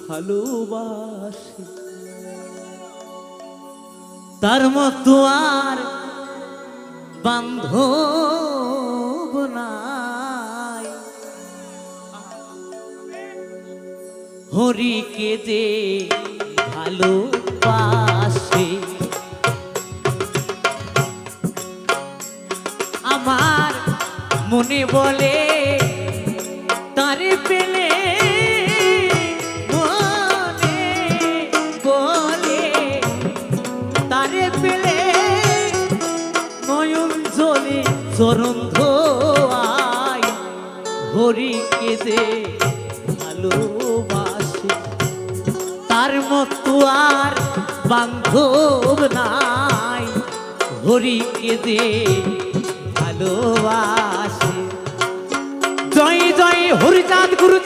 ভালোবাসে তার মতো আর বান্ধব নাই। হরিকে যে ভালোবাসে আমার মনে বলে তারে পেলে মনে বলে তারে পেলে নয়ন জলে চরণ ধোয়াই। হরিকে যে ভালোবাসে তার মতো আর বান্ধব নাই। হরিকে যে ভালোবাসে। জয় জয় হরিচাঁদ গুরু।